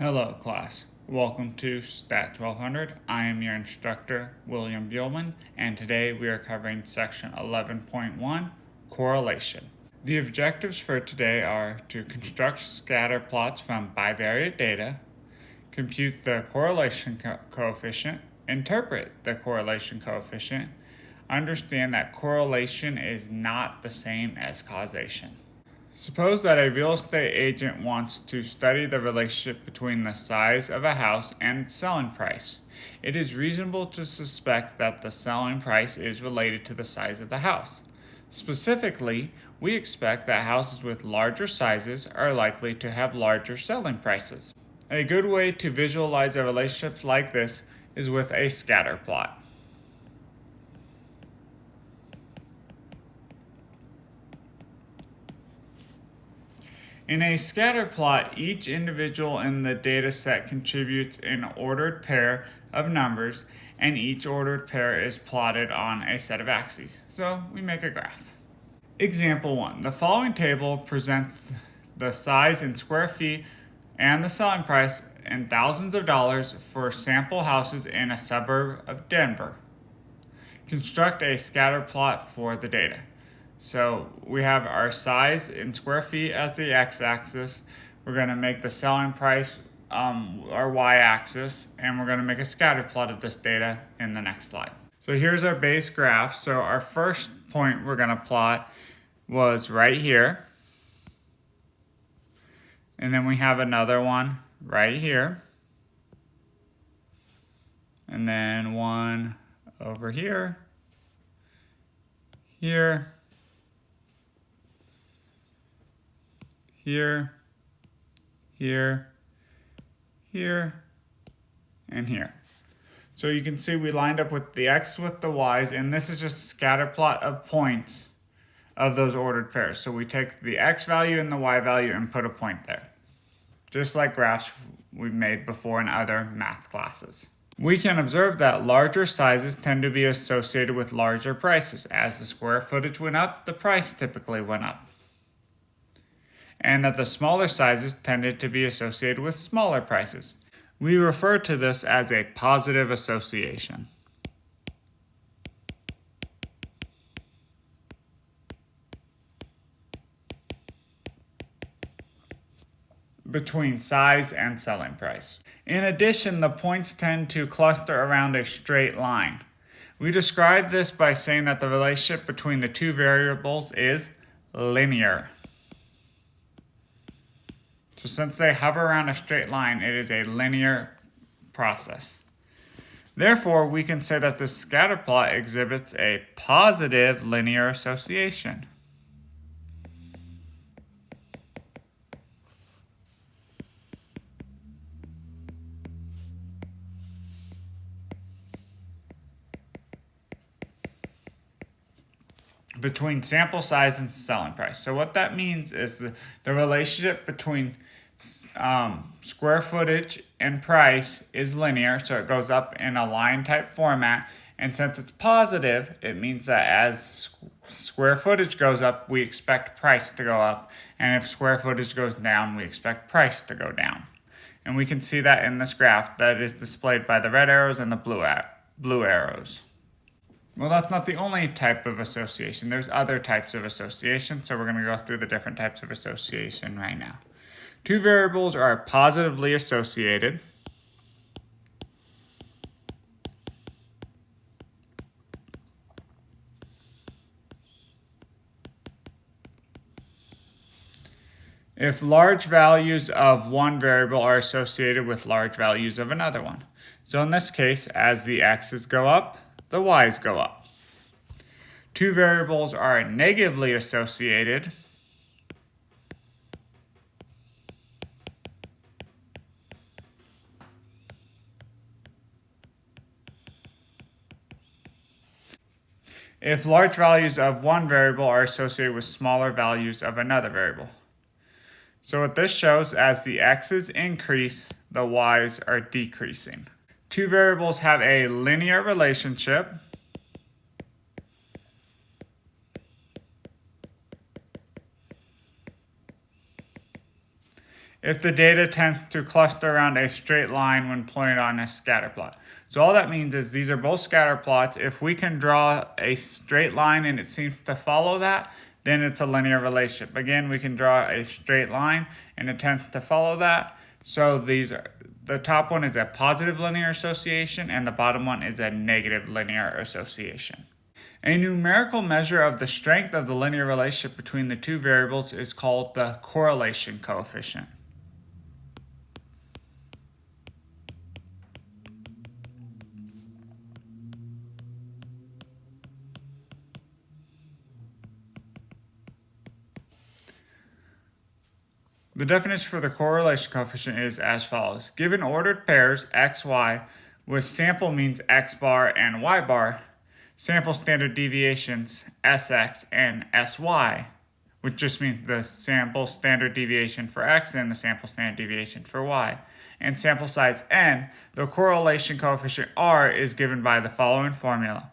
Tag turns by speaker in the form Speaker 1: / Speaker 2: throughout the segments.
Speaker 1: Hello class, welcome to Stat 1200. I am your instructor, William Buellman, and today we are covering section 11.1, Correlation. The objectives for today are to construct scatter plots from bivariate data, compute the correlation coefficient, interpret the correlation coefficient, understand that correlation is not the same as causation. Suppose that a real estate agent wants to study the relationship between the size of a house and its selling price. It is reasonable to suspect that the selling price is related to the size of the house. Specifically, we expect that houses with larger sizes are likely to have larger selling prices. A good way to visualize a relationship like this is with a scatter plot. In a scatter plot, each individual in the data set contributes an ordered pair of numbers, and each ordered pair is plotted on a set of axes. So we make a graph. Example 1. The following table presents the size in square feet and the selling price in thousands of dollars for sample houses in a suburb of Denver. Construct a scatter plot for the data. So we have our size in square feet as the x-axis. We're going to make the selling price our y-axis, and we're going to make a scatter plot of this data in the next slide. So here's our base graph. So our first point we're going to plot was right here. And then we have another one right here. And then one over here, here, here, here, here, and here. So you can see we lined up with the x with the y's, and this is just a scatter plot of points of those ordered pairs. So we take the x value and the y value and put a point there, just like graphs we've made before in other math classes. We can observe that larger sizes tend to be associated with larger prices. As the square footage went up, the price typically went up. And that the smaller sizes tended to be associated with smaller prices. We refer to this as a positive association. Between size and selling price. In addition, the points tend to cluster around a straight line. We describe this by saying that the relationship between the two variables is linear. So since they hover around a straight line, it is a linear process. Therefore, we can say that the scatter plot exhibits a positive linear association. Between sample size and selling price. So what that means is the relationship between square footage and price is linear, so it goes up in a line type format. And since it's positive, it means that as square footage goes up, we expect price to go up. And if square footage goes down, we expect price to go down. And we can see that in this graph that is displayed by the red arrows and the blue arrows. Well, that's not the only type of association. There's other types of association, so we're going to go through the different types of association right now. Two variables are positively associated. If large values of one variable are associated with large values of another one. So in this case, as the x's go up, the y's go up. Two variables are negatively associated. If large values of one variable are associated with smaller values of another variable. So what this shows, as the x's increase, the y's are decreasing. Two variables have a linear relationship. if the data tends to cluster around a straight line when plotted on a scatter plot. So all that means is these are both scatter plots. If we can draw a straight line and it seems to follow that, then it's a linear relationship. Again, we can draw a straight line and it tends to follow that. So the top one is a positive linear association and the bottom one is a negative linear association. A numerical measure of the strength of the linear relationship between the two variables is called the correlation coefficient. The definition for the correlation coefficient is as follows. Given ordered pairs x, y with sample means x bar and y bar, sample standard deviations sx and sy, which just means the sample standard deviation for x and the sample standard deviation for y, and sample size n, the correlation coefficient r is given by the following formula.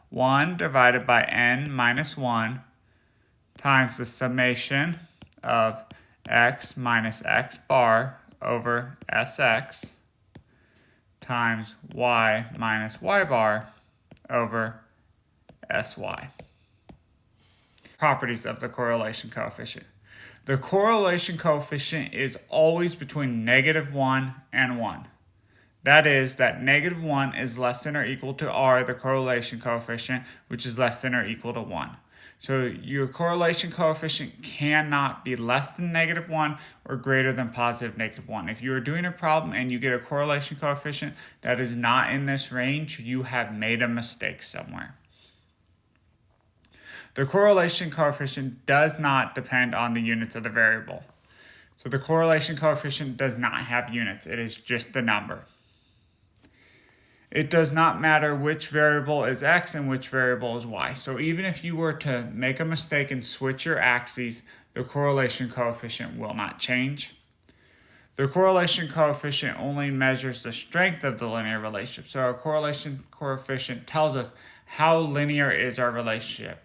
Speaker 1: 1 divided by n minus 1 times the summation of x minus x bar over sx times y minus y bar over sy. Properties of the correlation coefficient. The correlation coefficient is always between -1 and 1. That is, that -1 is less than or equal to r, the correlation coefficient, which is less than or equal to 1. So your correlation coefficient cannot be less than -1 or greater than positive -1. If you are doing a problem and you get a correlation coefficient that is not in this range, you have made a mistake somewhere. The correlation coefficient does not depend on the units of the variable. So the correlation coefficient does not have units. It is just the number. It does not matter which variable is x and which variable is y. So even if you were to make a mistake and switch your axes, the correlation coefficient will not change. The correlation coefficient only measures the strength of the linear relationship. So our correlation coefficient tells us how linear is our relationship.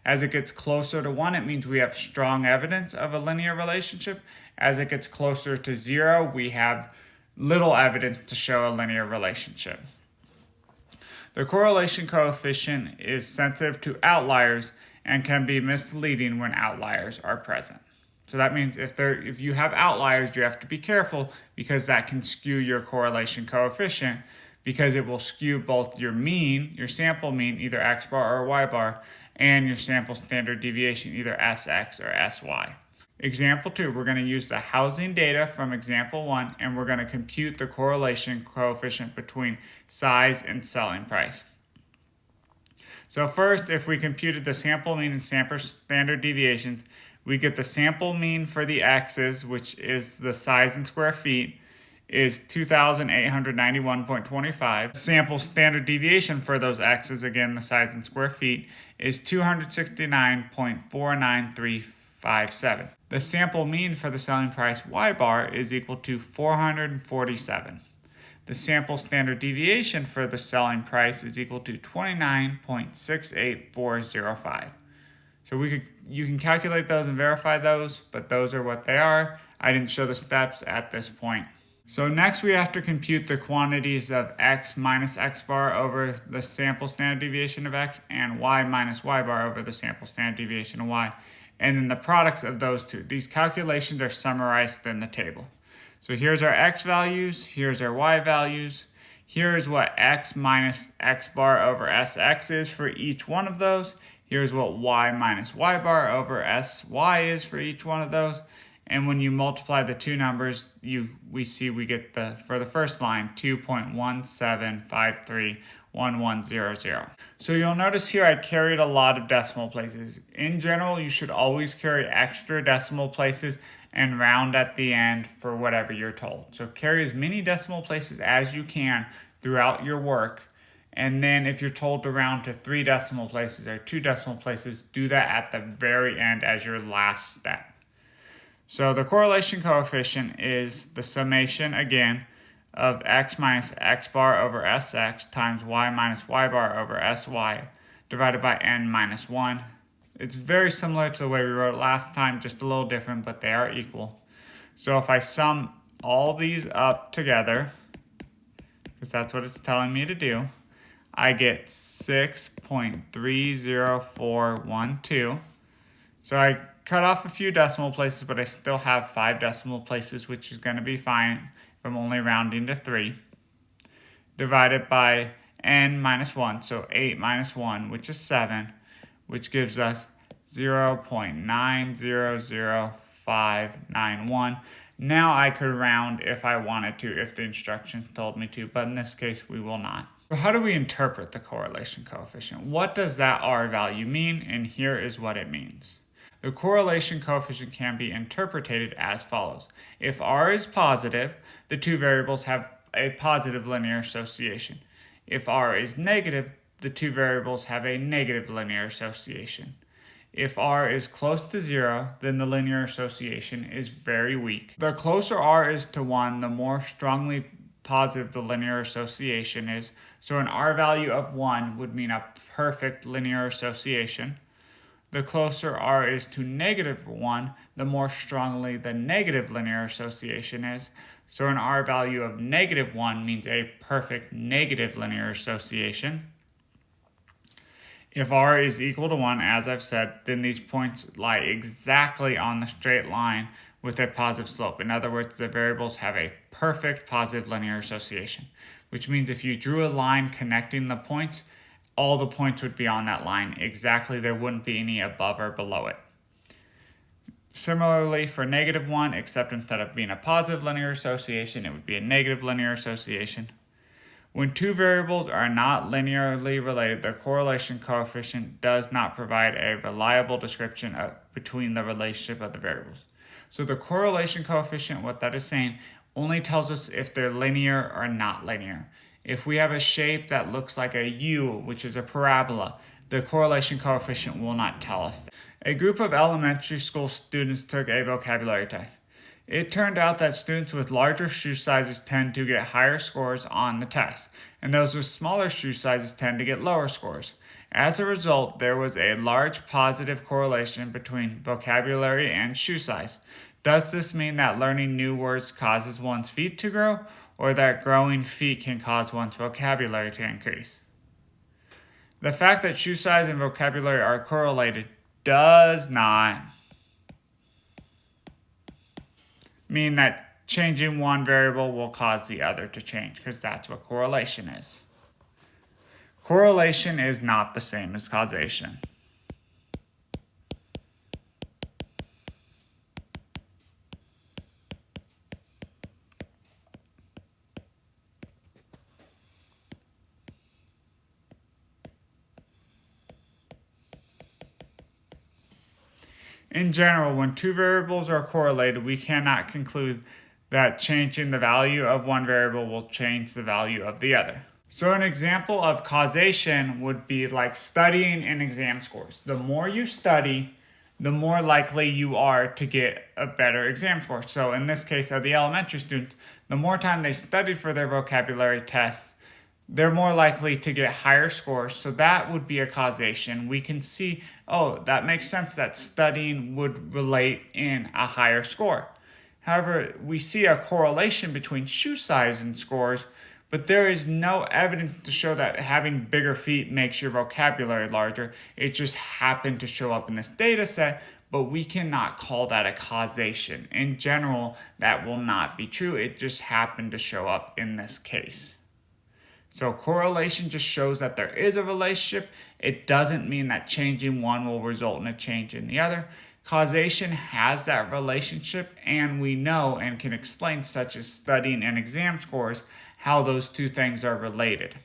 Speaker 1: As it gets closer to 1, it means we have strong evidence of a linear relationship. As it gets closer to 0, we have little evidence to show a linear relationship. The correlation coefficient is sensitive to outliers and can be misleading when outliers are present. So that means if you have outliers, you have to be careful because that can skew your correlation coefficient because it will skew both your mean, your sample mean, either x bar or y bar, and your sample standard deviation, either sx or sy. Example 2, we're going to use the housing data from example 1 and we're going to compute the correlation coefficient between size and selling price. So first, if we computed the sample mean and sample standard deviations, we get the sample mean for the x's, which is the size in square feet, is 2,891.25. Sample standard deviation for those x's, again the size in square feet, is 269.49357. The sample mean for the selling price y bar is equal to 447. The sample standard deviation for the selling price is equal to 29.68405. So you can calculate those and verify those, but those are what they are. I didn't show the steps at this point. So next we have to compute the quantities of x minus x bar over the sample standard deviation of x and y minus y bar over the sample standard deviation of y, and then the products of those two. These calculations are summarized in the table. So here's our x values, here's our y values, here is what x minus x bar over sx is for each one of those, here's what y minus y bar over sy is for each one of those, and when you multiply the two numbers, we get for the first line 2.17531100. So you'll notice here I carried a lot of decimal places. In general, you should always carry extra decimal places and round at the end for whatever you're told. So carry as many decimal places as you can throughout your work. And then if you're told to round to 3 decimal places or 2 decimal places, do that at the very end as your last step. So the correlation coefficient is the summation, again, of x minus x bar over sx times y minus y bar over sy divided by n minus 1. It's very similar to the way we wrote it last time, just a little different, but they are equal. So if I sum all these up together, because that's what it's telling me to do, I get 6.30412. So I cut off a few decimal places, but I still have 5 decimal places, which is going to be fine if I'm only rounding to 3. Divided by n minus 1, so 8 minus 1, which is 7, which gives us 0.900591. Now I could round if I wanted to, if the instructions told me to, but in this case we will not. So how do we interpret the correlation coefficient? What does that R value mean? And here is what it means. The correlation coefficient can be interpreted as follows. If R is positive, the two variables have a positive linear association. If R is negative, the two variables have a negative linear association. If R is close to 0, then the linear association is very weak. The closer R is to 1, the more strongly positive the linear association is. So an R value of 1 would mean a perfect linear association. The closer R is to negative 1, the more strongly the negative linear association is. So an R value of negative 1 means a perfect negative linear association. If R is equal to 1, as I've said, then these points lie exactly on the straight line with a positive slope. In other words, the variables have a perfect positive linear association, which means if you drew a line connecting the points, all the points would be on that line exactly. There wouldn't be any above or below it. Similarly for negative 1, except instead of being a positive linear association, it would be a negative linear association. When two variables are not linearly related, the correlation coefficient does not provide a reliable description between the relationship of the variables. So the correlation coefficient, what that is saying, only tells us if they're linear or not linear. If we have a shape that looks like a U, which is a parabola, the correlation coefficient will not tell us that. A group of elementary school students took a vocabulary test. It turned out that students with larger shoe sizes tend to get higher scores on the test, and those with smaller shoe sizes tend to get lower scores. As a result, there was a large positive correlation between vocabulary and shoe size. Does this mean that learning new words causes one's feet to grow, or that growing feet can cause one's vocabulary to increase? The fact that shoe size and vocabulary are correlated does not mean that changing one variable will cause the other to change, because that's what correlation is. Correlation is not the same as causation. In general, when two variables are correlated, we cannot conclude that changing the value of one variable will change the value of the other. So an example of causation would be like studying and exam scores. The more you study, the more likely you are to get a better exam score. So in this case of the elementary students, the more time they studied for their vocabulary test, they're more likely to get higher scores. So that would be a causation. We can see, oh, that makes sense that studying would relate in a higher score. However, we see a correlation between shoe size and scores, but there is no evidence to show that having bigger feet makes your vocabulary larger. It just happened to show up in this data set, but we cannot call that a causation. In general, that will not be true. It just happened to show up in this case. So correlation just shows that there is a relationship. It doesn't mean that changing one will result in a change in the other. Causation has that relationship, and we know and can explain, such as studying and exam scores, how those two things are related.